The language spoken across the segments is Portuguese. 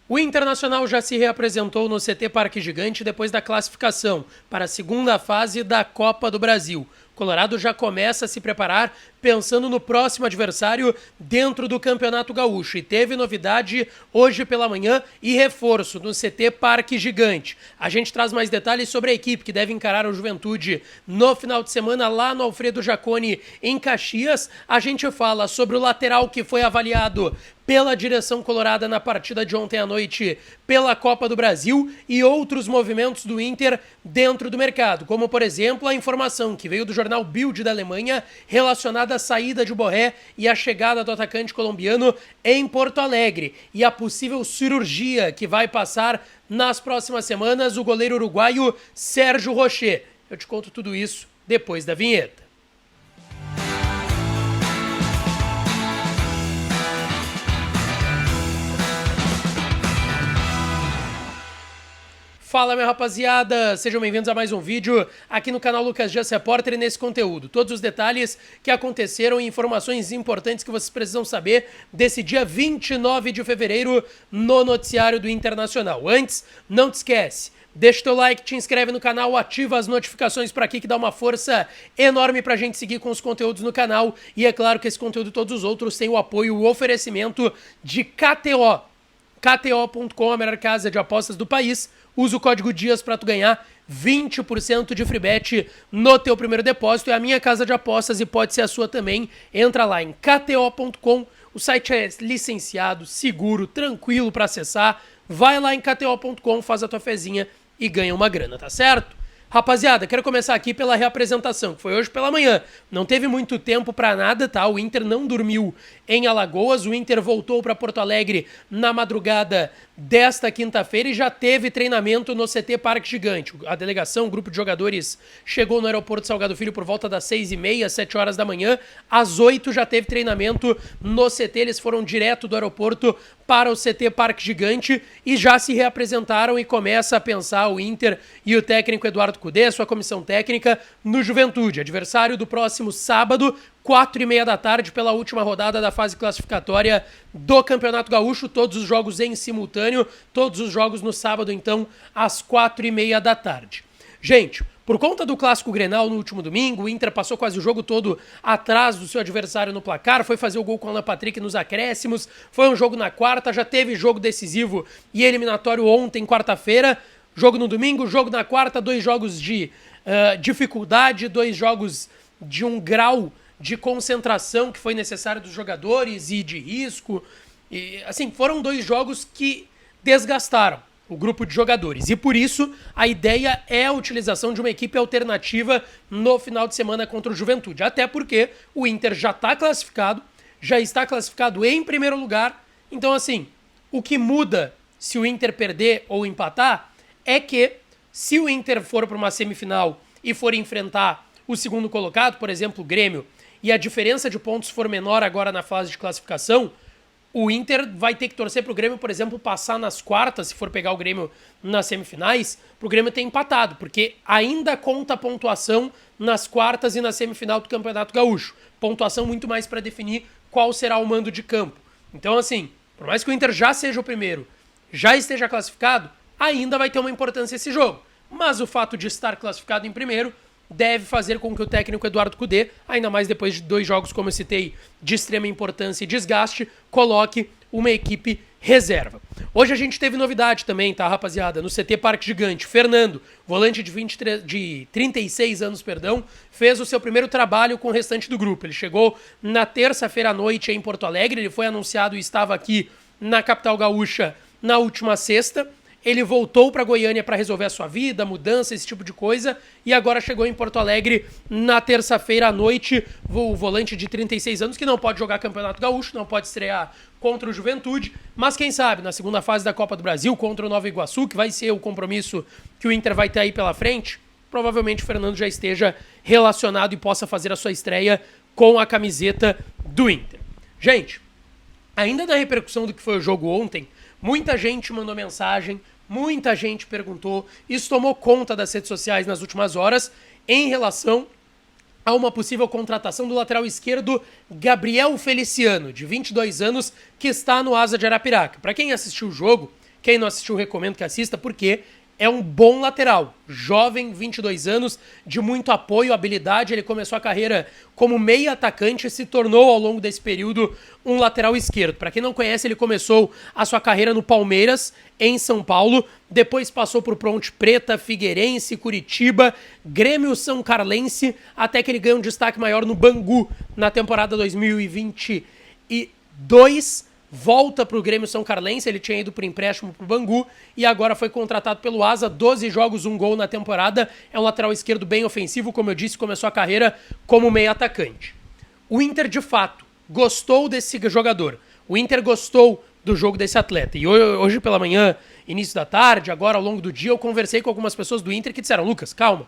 O Internacional já se reapresentou no CT Parque Gigante depois da classificação para a segunda fase da Copa do Brasil. Colorado já começa a se preparar pensando no próximo adversário dentro do Campeonato Gaúcho. E teve novidade hoje pela manhã e reforço no CT Parque Gigante. A gente traz mais detalhes sobre a equipe que deve encarar o Juventude no final de semana lá no Alfredo Jaconi, em Caxias. A gente fala sobre o lateral que foi avaliado pela direção colorada na partida de ontem à noite pela Copa do Brasil e outros movimentos do Inter dentro do mercado, como por exemplo a informação que veio do jornal Bild da Alemanha relacionada à saída de Borré e à chegada do atacante colombiano em Porto Alegre e a possível cirurgia que vai passar nas próximas semanas o goleiro uruguaio Sérgio Rocher. Eu te conto tudo isso depois da vinheta. Fala, minha rapaziada, sejam bem-vindos a mais um vídeo aqui no canal Lucas Dias Repórter e nesse conteúdo. Todos os detalhes que aconteceram e informações importantes que vocês precisam saber desse dia 29 de fevereiro no noticiário do Internacional. Antes, não te esquece, deixa o teu like, te inscreve no canal, ativa as notificações para aqui que dá uma força enorme pra gente seguir com os conteúdos no canal. E é claro que esse conteúdo e todos os outros têm o apoio, o oferecimento de KTO. KTO.com, a melhor casa de apostas do país. Usa o código DIAS para tu ganhar 20% de free bet no teu primeiro depósito. É a minha casa de apostas e pode ser a sua também. Entra lá em KTO.com. O site é licenciado, seguro, tranquilo para acessar. Vai lá em KTO.com, faz a tua fezinha e ganha uma grana, tá certo? Rapaziada, quero começar aqui pela reapresentação, que foi hoje pela manhã. Não teve muito tempo pra nada, tá? O Inter não dormiu em Alagoas, o Inter voltou pra Porto Alegre na madrugada desta quinta-feira e já teve treinamento no CT Parque Gigante. A delegação, o grupo de jogadores, chegou no aeroporto Salgado Filho por volta das 6h30, 7 horas da manhã. Às 8 já teve treinamento no CT, eles foram direto do aeroporto para o CT Parque Gigante e já se reapresentaram e começa a pensar o Inter e o técnico Eduardo Cudê, sua comissão técnica, no Juventude, adversário do próximo sábado, 4h30 da tarde, pela última rodada da fase classificatória do Campeonato Gaúcho, todos os jogos em simultâneo, todos os jogos no sábado, então, às 4h30 da tarde. Gente, por conta do Clássico Grenal no último domingo, o Inter passou quase o jogo todo atrás do seu adversário no placar, foi fazer o gol com o Alan Patrick nos acréscimos, foi um jogo na quarta, já teve jogo decisivo e eliminatório ontem, quarta-feira, jogo no domingo, jogo na quarta, 2 jogos de dificuldade, 2 jogos de um grau de concentração que foi necessário dos jogadores e de risco. E, assim, foram 2 jogos que desgastaram o grupo de jogadores. E por isso, a ideia é a utilização de uma equipe alternativa no final de semana contra o Juventude. Até porque o Inter já está classificado em primeiro lugar. Então, assim, o que muda se o Inter perder ou empatar é que se o Inter for para uma semifinal e for enfrentar o segundo colocado, por exemplo, o Grêmio, e a diferença de pontos for menor agora na fase de classificação, o Inter vai ter que torcer pro Grêmio, por exemplo, passar nas quartas, se for pegar o Grêmio nas semifinais, pro Grêmio ter empatado, porque ainda conta a pontuação nas quartas e na semifinal do Campeonato Gaúcho. Pontuação muito mais para definir qual será o mando de campo. Então, assim, por mais que o Inter já seja o primeiro, já esteja classificado, ainda vai ter uma importância esse jogo. Mas o fato de estar classificado em primeiro deve fazer com que o técnico Eduardo Cudê, ainda mais depois de 2 jogos, como eu citei, de extrema importância e desgaste, coloque uma equipe reserva. Hoje a gente teve novidade também, tá, rapaziada? No CT Parque Gigante, Fernando, volante de 36 anos, fez o seu primeiro trabalho com o restante do grupo. Ele chegou na terça-feira à noite em Porto Alegre, ele foi anunciado e estava aqui na capital gaúcha na última sexta. Ele voltou para Goiânia para resolver a sua vida, mudança, esse tipo de coisa, e agora chegou em Porto Alegre na terça-feira à noite, o volante de 36 anos, que não pode jogar Campeonato Gaúcho, não pode estrear contra o Juventude, mas quem sabe, na segunda fase da Copa do Brasil, contra o Nova Iguaçu, que vai ser o compromisso que o Inter vai ter aí pela frente, provavelmente o Fernando já esteja relacionado e possa fazer a sua estreia com a camiseta do Inter. Gente, ainda na repercussão do que foi o jogo ontem, muita gente mandou mensagem, muita gente perguntou, isso tomou conta das redes sociais nas últimas horas, em relação a uma possível contratação do lateral esquerdo Gabriel Feliciano, de 22 anos, que está no Asa de Arapiraca. Para quem assistiu o jogo, Quem não assistiu, recomendo que assista, porque é um bom lateral. Jovem, 22 anos, de muito apoio, habilidade. Ele começou a carreira como meia atacante e se tornou, ao longo desse período, um lateral esquerdo. Para quem não conhece, ele começou a sua carreira no Palmeiras, em São Paulo. Depois passou por Ponte Preta, Figueirense, Curitiba, Grêmio São Carlense, até que ele ganhou um destaque maior no Bangu na temporada 2022. Volta para o Grêmio São Carlense, ele tinha ido por empréstimo para o Bangu e agora foi contratado pelo Asa, 12 jogos, 1 gol na temporada, é um lateral esquerdo bem ofensivo, como eu disse, começou a carreira como meio atacante. O Inter, de fato, gostou desse jogador, o Inter gostou do jogo desse atleta, e hoje pela manhã, início da tarde, agora ao longo do dia, eu conversei com algumas pessoas do Inter que disseram: Lucas, calma,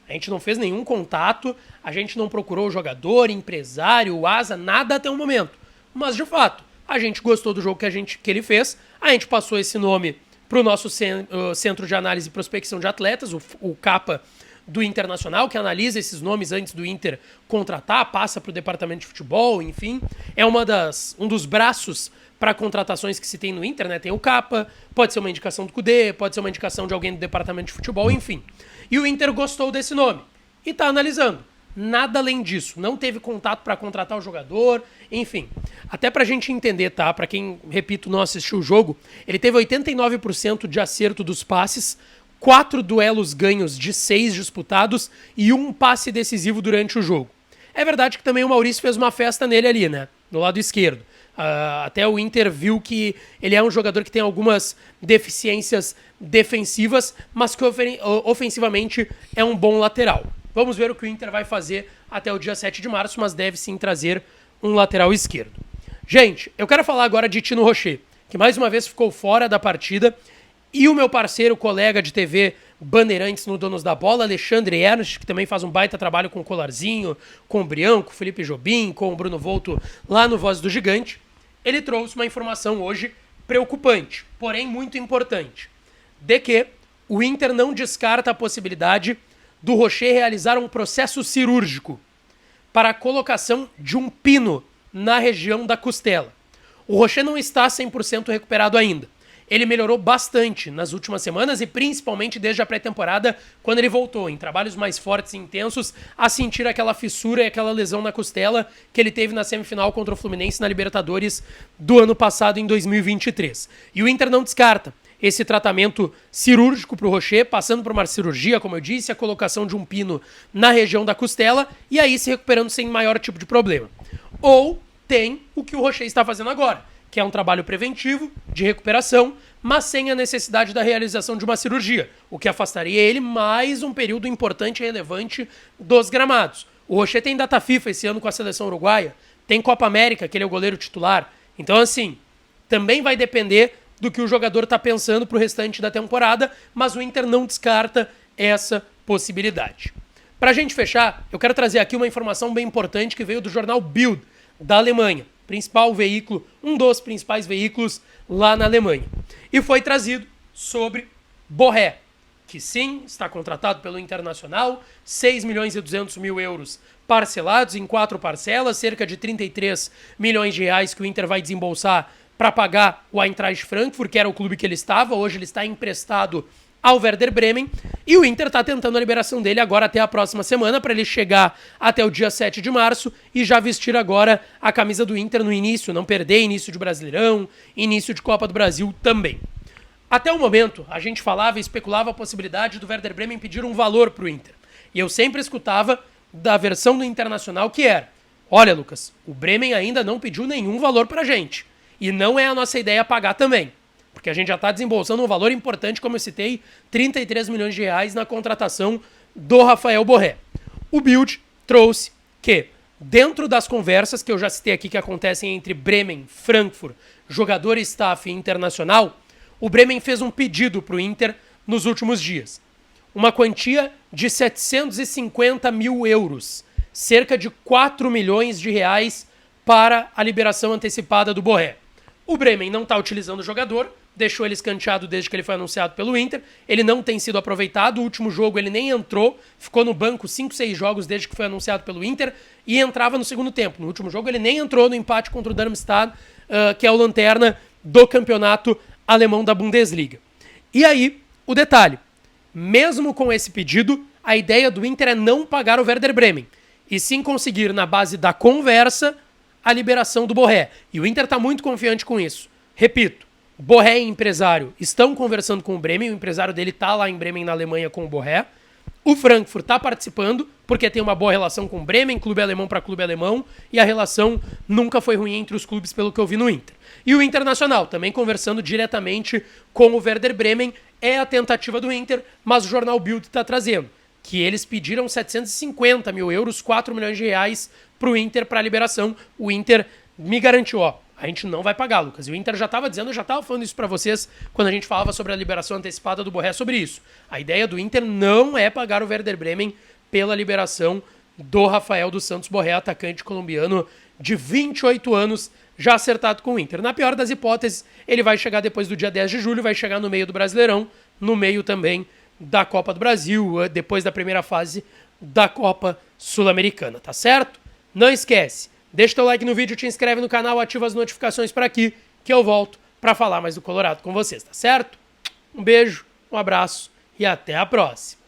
a gente não fez nenhum contato, a gente não procurou o jogador, empresário, o Asa, nada até o momento, mas de fato, a gente gostou do jogo que ele fez, a gente passou esse nome para o nosso Centro de Análise e Prospecção de Atletas, o CAPA do Internacional, que analisa esses nomes antes do Inter contratar, passa para o Departamento de Futebol, enfim. É um dos braços para contratações que se tem no Inter, né? Tem o CAPA, pode ser uma indicação do Cudê, pode ser uma indicação de alguém do Departamento de Futebol, enfim. E o Inter gostou desse nome e está analisando. Nada além disso, não teve contato para contratar o jogador, enfim. Até pra gente entender, tá? Pra quem, repito, não assistiu o jogo, ele teve 89% de acerto dos passes, 4 duelos ganhos de 6 disputados e 1 passe decisivo durante o jogo. É verdade que também o Maurício fez uma festa nele ali, né? No lado esquerdo. Até o Inter viu que ele é um jogador que tem algumas deficiências defensivas, mas que ofensivamente é um bom lateral. Vamos ver o que o Inter vai fazer até o dia 7 de março, mas deve sim trazer um lateral esquerdo. Gente, eu quero falar agora de Tino Rocher, que mais uma vez ficou fora da partida, e o meu parceiro, colega de TV Bandeirantes no Donos da Bola, Alexandre Ernst, que também faz um baita trabalho com o Colarzinho, com o Brião, com o Felipe Jobim, com o Bruno Volto lá no Voz do Gigante. Ele trouxe uma informação hoje preocupante, porém muito importante, de que o Inter não descarta a possibilidade do Rocher realizar um processo cirúrgico para a colocação de um pino na região da costela. O Rocher não está 100% recuperado ainda. Ele melhorou bastante nas últimas semanas e principalmente desde a pré-temporada, quando ele voltou, em trabalhos mais fortes e intensos, a sentir aquela fissura e aquela lesão na costela que ele teve na semifinal contra o Fluminense na Libertadores do ano passado, em 2023. E o Inter não descarta esse tratamento cirúrgico para o Rocher, passando por uma cirurgia, como eu disse, a colocação de um pino na região da costela e aí se recuperando sem maior tipo de problema. Ou tem o que o Rocher está fazendo agora, que é um trabalho preventivo, de recuperação, mas sem a necessidade da realização de uma cirurgia, o que afastaria ele mais um período importante e relevante dos gramados. O Rocher tem data FIFA esse ano com a seleção uruguaia, tem Copa América, que ele é o goleiro titular. Então, assim, também vai depender do que o jogador está pensando para o restante da temporada, mas o Inter não descarta essa possibilidade. Para a gente fechar, eu quero trazer aqui uma informação bem importante que veio do jornal Bild, da Alemanha, principal veículo, um dos principais veículos lá na Alemanha. E foi trazido sobre Borré, que sim, está contratado pelo Internacional, 6 milhões e 200 mil euros parcelados em 4 parcelas, cerca de 33 milhões de reais que o Inter vai desembolsar para pagar o Eintracht Frankfurt, que era o clube que ele estava, hoje ele está emprestado ao Werder Bremen, e o Inter está tentando a liberação dele agora até a próxima semana, para ele chegar até o dia 7 de março e já vestir agora a camisa do Inter no início, não perder início de Brasileirão, início de Copa do Brasil também. Até o momento, a gente falava e especulava a possibilidade do Werder Bremen pedir um valor para o Inter, e eu sempre escutava da versão do Internacional que era: olha, Lucas, o Bremen ainda não pediu nenhum valor para a gente, e não é a nossa ideia pagar também, porque a gente já está desembolsando um valor importante, como eu citei, 33 milhões de reais na contratação do Rafael Borré. O Bild trouxe que, dentro das conversas que eu já citei aqui que acontecem entre Bremen, Frankfurt, jogador, staff e Internacional, o Bremen fez um pedido para o Inter nos últimos dias. Uma quantia de 750 mil euros, cerca de 4 milhões de reais para a liberação antecipada do Borré. O Bremen não está utilizando o jogador, deixou ele escanteado desde que ele foi anunciado pelo Inter, ele não tem sido aproveitado, o último jogo ele nem entrou, ficou no banco 5, 6 jogos desde que foi anunciado pelo Inter e entrava no segundo tempo. No último jogo ele nem entrou no empate contra o Darmstadt, que é o lanterna do campeonato alemão da Bundesliga. E aí, o detalhe, mesmo com esse pedido, a ideia do Inter é não pagar o Werder Bremen, e sim conseguir, na base da conversa, a liberação do Borré. E o Inter está muito confiante com isso. Repito, Borré e empresário estão conversando com o Bremen, o empresário dele está lá em Bremen, na Alemanha, com o Borré. O Frankfurt está participando, porque tem uma boa relação com o Bremen, clube alemão para clube alemão, e a relação nunca foi ruim entre os clubes, pelo que eu vi no Inter. E o Internacional, também conversando diretamente com o Werder Bremen, é a tentativa do Inter, mas o jornal Bild está trazendo que eles pediram 750 mil euros, 4 milhões de reais, para o Inter para a liberação. O Inter me garantiu, ó, a gente não vai pagar, Lucas. E o Inter já estava dizendo, eu já estava falando isso para vocês quando a gente falava sobre a liberação antecipada do Borré, sobre isso. A ideia do Inter não é pagar o Werder Bremen pela liberação do Rafael dos Santos Borré, atacante colombiano de 28 anos, já acertado com o Inter. Na pior das hipóteses, ele vai chegar depois do dia 10 de julho, vai chegar no meio do Brasileirão, no meio também da Copa do Brasil, depois da primeira fase da Copa Sul-Americana, tá certo? Não esquece, deixa teu like no vídeo, te inscreve no canal, ativa as notificações para aqui, que eu volto para falar mais do Colorado com vocês, tá certo? Um beijo, um abraço e até a próxima.